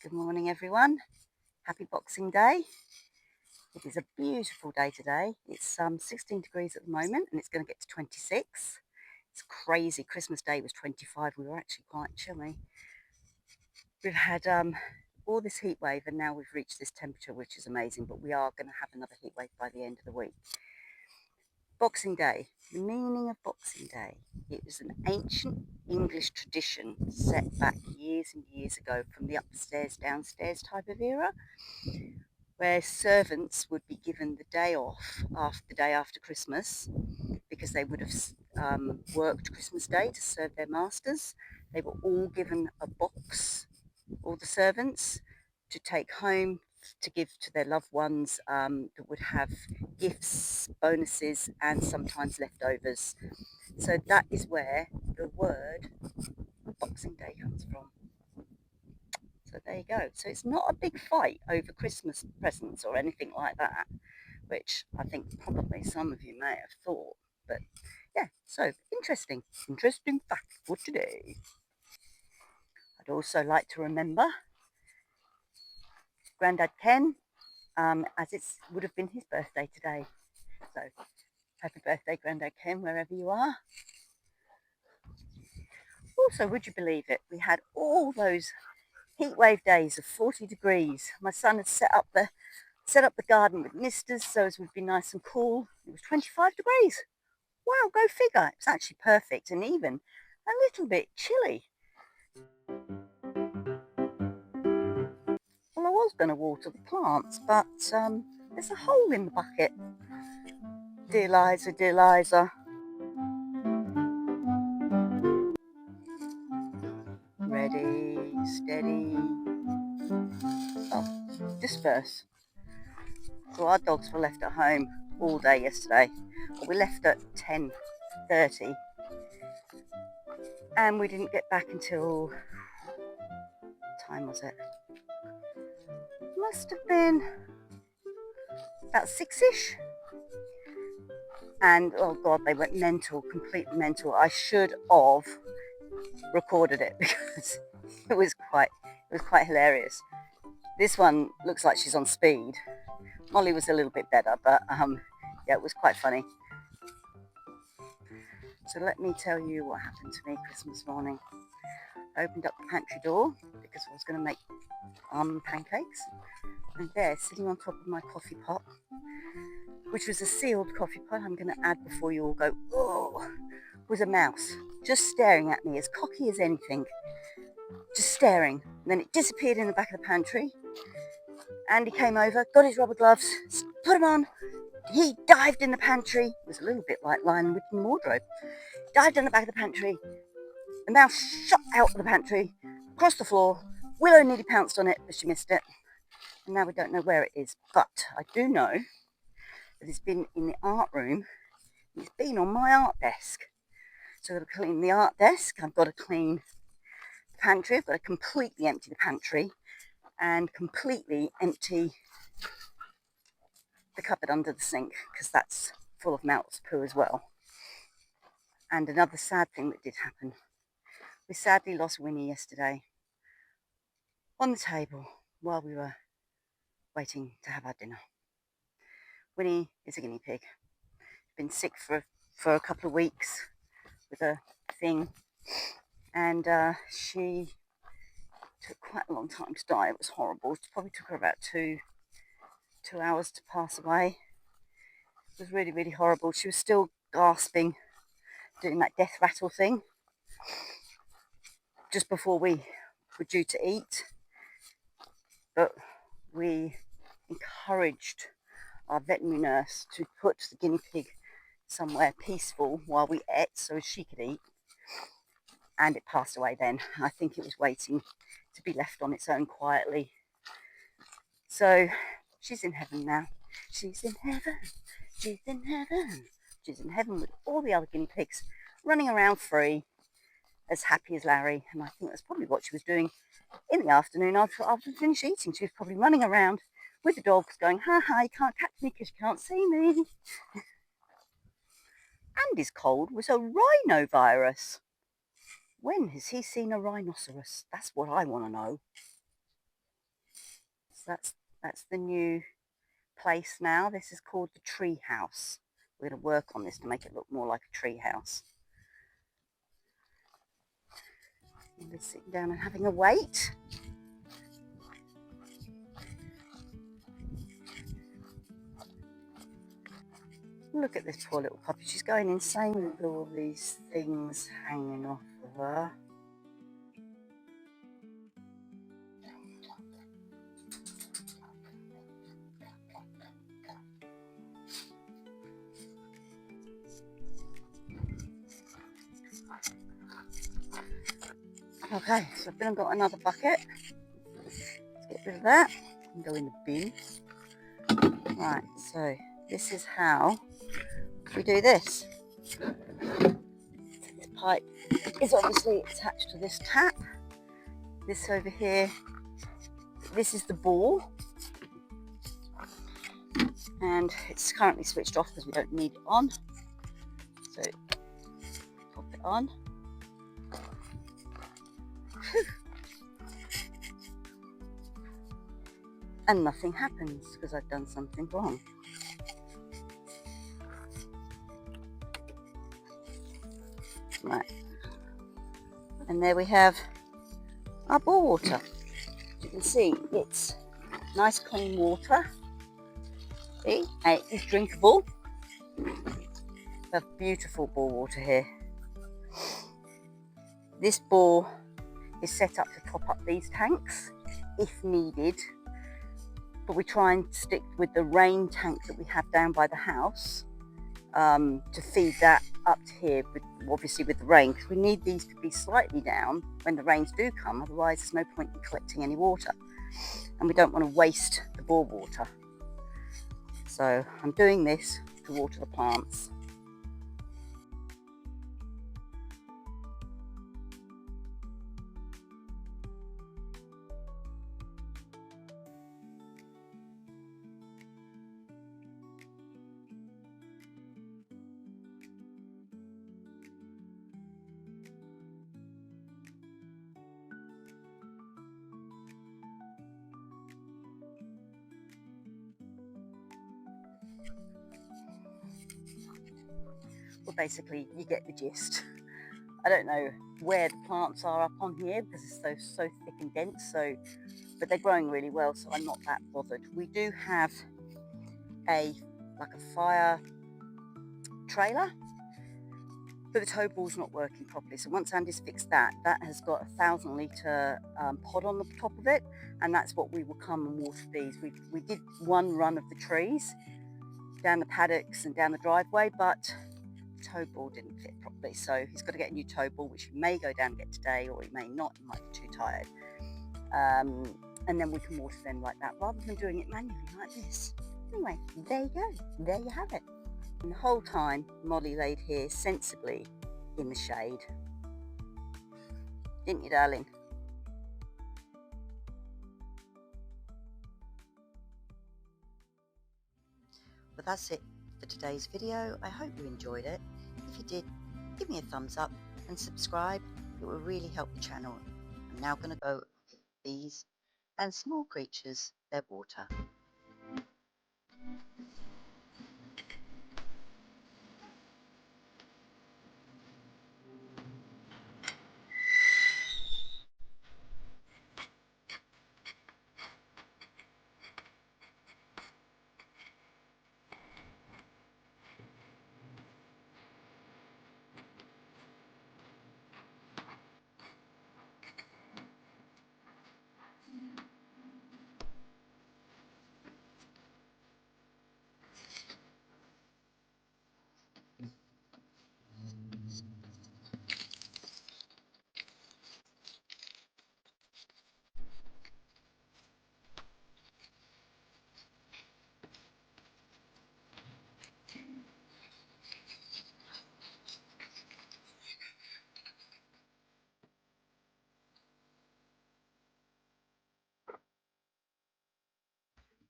Good morning, everyone. Happy Boxing Day. It is a beautiful day today. It's 16 degrees at the moment and it's going to get to 26. It's crazy. Christmas Day was 25. We were actually quite chilly. We've had all this heat wave and now we've reached this temperature, which is amazing, but we are going to have another heat wave by the end of the week. Boxing Day. The meaning of Boxing Day. It was an ancient English tradition set back years and years ago from the upstairs, downstairs type of era, where servants would be given the day off after the day after Christmas because they would have worked Christmas Day to serve their masters. They were all given a box, all the servants, to take home to give to their loved ones that would have gifts, bonuses, and sometimes leftovers. So that is where the word Boxing Day comes from. So there you go. So it's not a big fight over Christmas presents or anything like that, which I think probably some of you may have thought. But yeah, so interesting fact for today. I'd also like to remember Grandad Ken, as it would have been his birthday today. So happy birthday, Grandad Ken, wherever you are. Also, would you believe it? We had all those heat wave days of 40 degrees. My son had set up the garden with misters so as it would be nice and cool. It was 25 degrees. Wow, go figure. It's actually perfect and even a little bit chilly. Well, I was going to water the plants, but there's a hole in the bucket. Dear Liza, dear Liza. Ready, steady. Oh, disperse. So our dogs were left at home all day yesterday. Well, we left at 10:30 and we didn't get back until, what time was it? Must have been about 6ish. And oh god, they went mental, completely mental. I should have recorded it because it was quite hilarious. This one looks like she's on speed. Molly was a little bit better, but yeah, it was quite funny. So let me tell you what happened to me Christmas morning. I opened up the pantry door because I was going to make almond pancakes, and there, sitting on top of my coffee pot, which was a sealed coffee pot, I'm going to add before you all go, oh, was a mouse, just staring at me, as cocky as anything, just staring. And then it disappeared in the back of the pantry. Andy came over, got his rubber gloves, put them on. He dived in the pantry. It was a little bit like Lion Witch in the wardrobe. Dived in the back of the pantry. The mouse shot out of the pantry, across the floor. Willow nearly pounced on it, but she missed it. And now we don't know where it is. But I do know that it's been in the art room. It's been on my art desk. So I've got to clean the art desk. I've got to clean the pantry. I've got to completely empty the pantry and completely empty the cupboard under the sink because that's full of mouse poo as well. And another sad thing that did happen. We sadly lost Winnie yesterday on the table while we were waiting to have our dinner. Winnie is a guinea pig. Been sick for a couple of weeks with a thing, and she took quite a long time to die. It was horrible. It probably took her about two hours to pass away. It was really, really horrible. She was still gasping, doing that death rattle thing just before we were due to eat. But we encouraged our veterinary nurse to put the guinea pig somewhere peaceful while we ate so she could eat. And it passed away then. I think it was waiting to be left on its own quietly. So she's in heaven now. She's in heaven. She's in heaven. She's in heaven with all the other guinea pigs running around free, as happy as Larry. And I think that's probably what she was doing in the afternoon after we finished eating. She was probably running around with the dogs going, ha ha, you can't catch me because you can't see me. Andy's cold was a rhinovirus. When has he seen a rhinoceros? That's what I want to know. So that's the new place now. This is called the tree house. We're going to work on this to make it look more like a tree house. We're sitting down and having a wait. Look at this poor little puppy. She's going insane with all these things hanging off of her. Okay, so I've been and got another bucket. Let's get rid of that and go in the bin. Right, so this is how we do this. This pipe is obviously attached to this tap. This over here, this is the ball. And it's currently switched off because we don't need it on. So pop it on. And nothing happens because I've done something wrong. Right. And there we have our bore water. As you can see, it's nice clean water. See, and it's drinkable. We have beautiful bore water here. This bore is set up to top up these tanks if needed, but we try and stick with the rain tank that we have down by the house to feed that up to here, obviously with the rain, because we need these to be slightly down when the rains do come, otherwise there's no point in collecting any water, and we don't want to waste the bore water. So I'm doing this to water the plants. Well, basically you get the gist. I don't know where the plants are up on here because it's so thick and dense, but they're growing really well, so I'm not that bothered. We do have a fire trailer, but the tow ball's not working properly. So once Andy's fixed that, that has got a 1,000-litre pod on the top of it, and that's what we will come and water these. We did one run of the trees down the paddocks and down the driveway, but the tow ball didn't fit properly, so he's got to get a new tow ball, which he may go down and get today, or he may not. He might be too tired, and then we can water them like that rather than doing it manually like this. Anyway, there you go, there you have it. And the whole time Molly laid here sensibly in the shade, didn't you, darling? Well, that's it for today's video. I hope you enjoyed it. If you did, give me a thumbs up and subscribe. It will really help the channel. I'm now going to go these and small creatures their water.